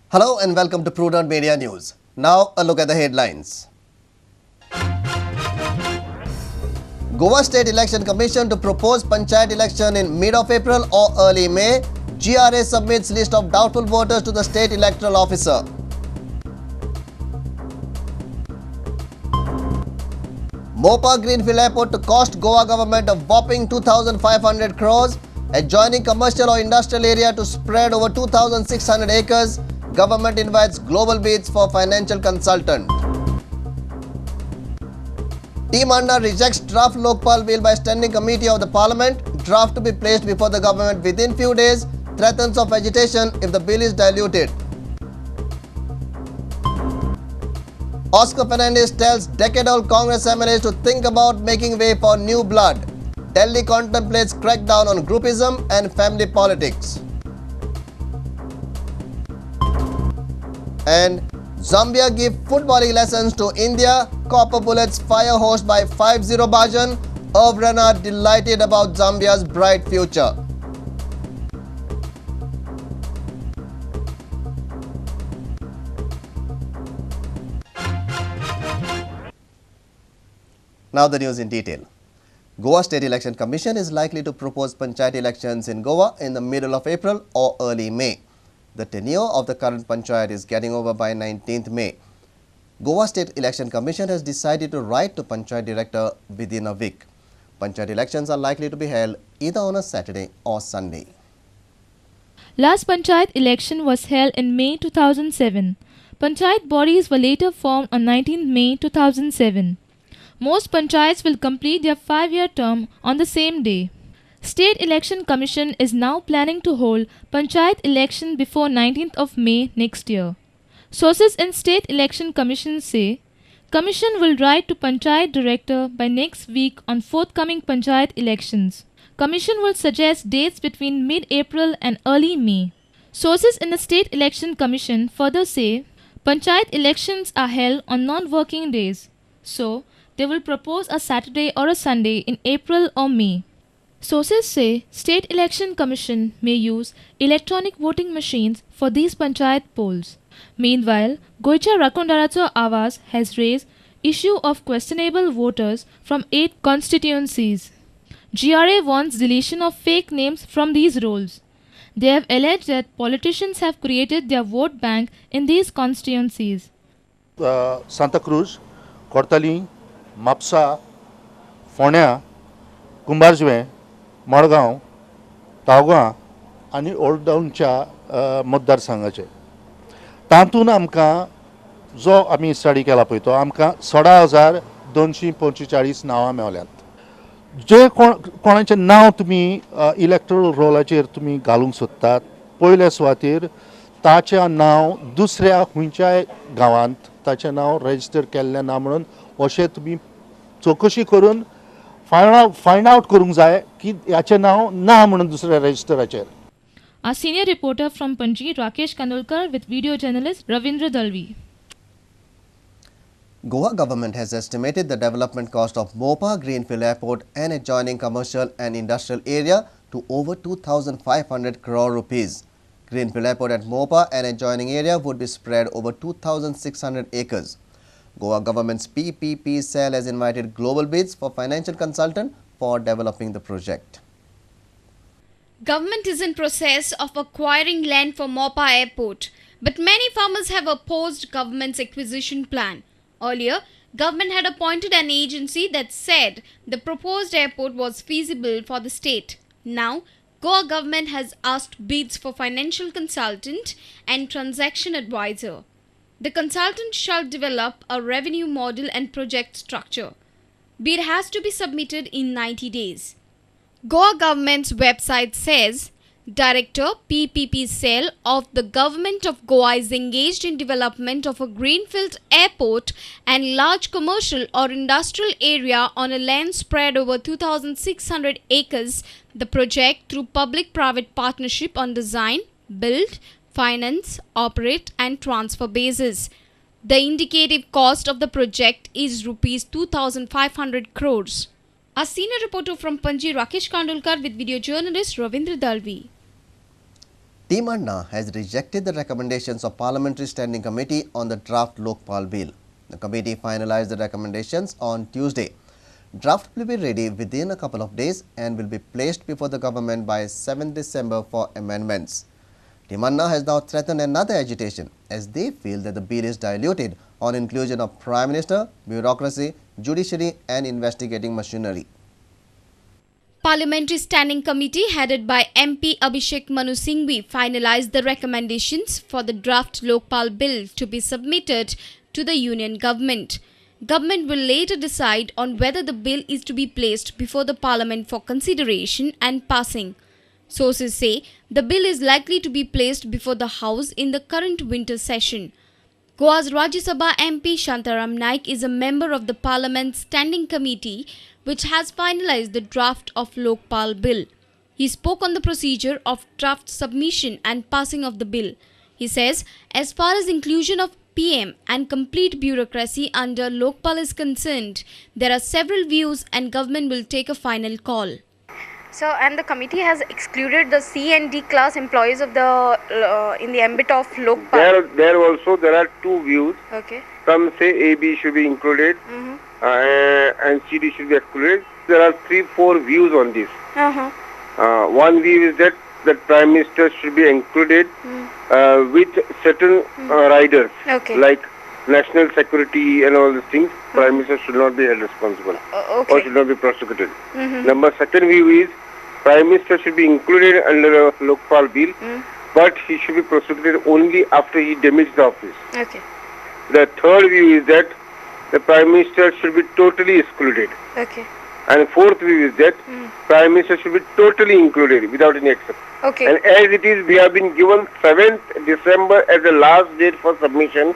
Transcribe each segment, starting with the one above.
Hello and welcome to Prudent Media News. Now a look at the headlines. Goa State Election Commission to propose Panchayat election in mid of April or early May. GRA submits list of doubtful voters to the State Electoral Officer. Mopa Greenfield Airport to cost Goa government a whopping 2,500 crores. Adjoining commercial or industrial area to spread over 2,600 acres. Government invites global bids for financial consultant. Team Anna rejects draft Lokpal bill by standing committee of the parliament. Draft to be placed before the government within few days. Threatens of agitation if the bill is diluted. Oscar Fernandez tells decade-old Congress MLAs to think about making way for new blood. Delhi contemplates crackdown on groupism and family politics. And Zambia give footballing lessons to India. Copper Bullets fire host by 5-0 Bajan. Irv Renard delighted about Zambia's bright future. Now the news in detail. Goa State Election Commission is likely to propose Panchayat elections in Goa in the middle of April or early May. The tenure of the current Panchayat is getting over by 19th May. Goa State Election Commission has decided to write to Panchayat Director within a week. Panchayat elections are likely to be held either on a Saturday or Sunday. Last Panchayat election was held in May 2007. Panchayat bodies were later formed on 19 May 2007. Most panchayats will complete their 5-year term on the same day. State Election Commission is now planning to hold Panchayat election before 19th of May next year. Sources in State Election Commission say, Commission will write to Panchayat Director by next week on forthcoming Panchayat elections. Commission will suggest dates between mid-April and early May. Sources in the State Election Commission further say, Panchayat elections are held on non-working days, so they will propose a Saturday or a Sunday in April or May. Sources say State Election Commission may use electronic voting machines for these Panchayat polls. Meanwhile, Goicha Rakondaracho Avas has raised issue of questionable voters from 8 constituencies. GRA wants deletion of fake names from these rolls. They have alleged that politicians have created their vote bank in these constituencies. Santa Cruz, Kortali, Mapusa, फोंड्या, कुंभारजुवें, मडगांव, तावगां आनी old टाउनच्या मतदारसंघाचे. तातूंत आमकां जो आमी study केला पळय तो आमकां 16,245 नांवां मेवल्यांत. जे कोणाचें नांव तुमी इलेक्टोरल रोलाचेर तुमी घालूंक सोदतात पयल्या सुवातेर ताचें नांव दुसऱ्या खंयच्याय गांवांत ताचें नांव रजिस्टर केल्लें ना म्हणून अशें तुमी चवकशी करून फायंड आउट करूंक जाय की ह्याचें नांव ना म्हणून दुसऱ्या रजिस्टराचेर. Our senior reporter from Panji, Rakesh Kandolkar, with video journalist Ravindra Dalvi. Goa government has estimated the development cost of Mopa Greenfield Airport and adjoining commercial and industrial area to over 2,500 crore rupees. Greenfield Airport at Mopa and adjoining area would be spread over 2,600 acres. Goa government's PPP cell has invited global bids for financial consultant for developing the project. Government is in process of acquiring land for Mopa Airport, but many farmers have opposed government's acquisition plan. Earlier, government had appointed an agency that said the proposed airport was feasible for the state. Now, Goa government has asked bids for financial consultant and transaction advisor. The consultant shall develop a revenue model and project structure. Bid has to be submitted in 90 days. Goa government's website says, Director PPP Cell of the Government of Goa is engaged in development of a greenfield airport and large commercial or industrial area on a land spread over 2,600 acres. The project through public-private partnership on design, build, finance, operate and transfer basis. The indicative cost of the project is rupees 2,500 crores. Our senior reporter from Panji, Rakesh Kandolkar, with video journalist Ravindra Dalvi. Team Anna has rejected the recommendations of Parliamentary Standing Committee on the draft Lokpal bill. The committee finalized the recommendations on Tuesday. Draft will be ready within a couple of days and will be placed before the government by 7 December for amendments. Team Anna has now threatened another agitation as they feel that the bill is diluted on inclusion of Prime Minister, bureaucracy, judiciary and investigating machinery. Parliamentary Standing Committee headed by MP Abhishek Manu Singhvi finalized the recommendations for the draft Lokpal bill to be submitted to the Union Government. Government will later decide on whether the bill is to be placed before the Parliament for consideration and passing. Sources say the bill is likely to be placed before the House in the current winter session. Goa's Rajya Sabha MP Shantaram Naik is a member of the Parliament's Standing Committee which has finalized the draft of Lokpal bill. He spoke on the procedure of draft submission and passing of the bill. He says, as far as inclusion of PM and complete bureaucracy under Lokpal is concerned, there are several views and government will take a final call. So, and the committee has excluded the C and D class employees of the in the ambit of Lokpal. There are two views. Okay. Some say AB should be included and CD should be excluded. There are 3-4 views on this. One view is that the Prime Minister should be included with certain riders like national security and all these things. Prime Minister should not be held responsible or should not be prosecuted. Second view is Prime Minister should be included under a Lokpal bill, but he should be prosecuted only after he damages the office. Okay. The third view is that the Prime Minister should be totally excluded. Okay. And fourth view is that Prime Minister should be totally included without any exception. Okay. And as it is, we have been given 7th December as the last date for submission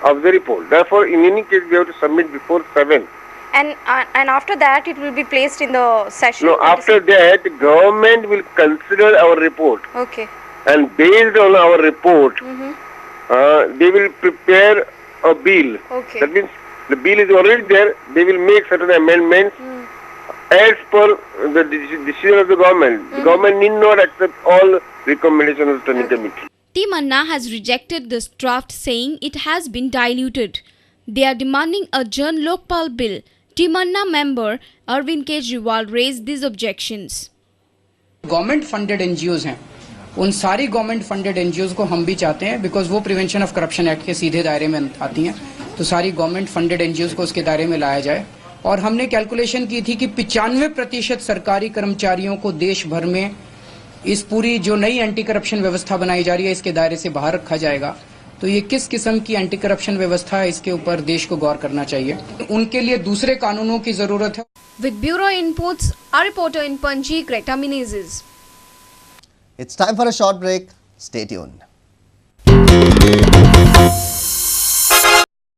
of the report. Therefore, in any case, we have to submit before 7th. And after that, it will be placed in the session? No, after that, government will consider our report. Okay. And based on our report, they will prepare a bill. Okay. That means the bill is already there. They will make certain amendments as per the decision of the government. The government need not accept all recommendations of the Standing Committee. Team Anna has rejected this draft saying it has been diluted. They are demanding a Jan Lokpal bill. Team Anna member Arvind Kejriwal raised these objections. Government funded NGOs हैं, उन सारी government funded NGOs को हम भी चाहते हैं because वो prevention of corruption act के सीधे दायरे में आती हैं, तो सारी गवर्नमेंट फंडेड एनजीओज को उसके दायरे में लाया जाए. और हमने कैलकुलेशन की थी कि 95% सरकारी कर्मचारियों को देश भर में इस पूरी जो नई एंटी करप्शन व्यवस्था बनाई जा रही है इसके दायरे से बाहर रखा जाएगा. तो ये किस किस्म की एंटी करप्शन व्यवस्था है, इसके ऊपर देश को गौर करना चाहिए. उनके लिए दूसरे कानूनों की जरूरत है. With bureau inputs, our reporter in Panji, Greta Menezes. It's time for a short break. Stay tuned.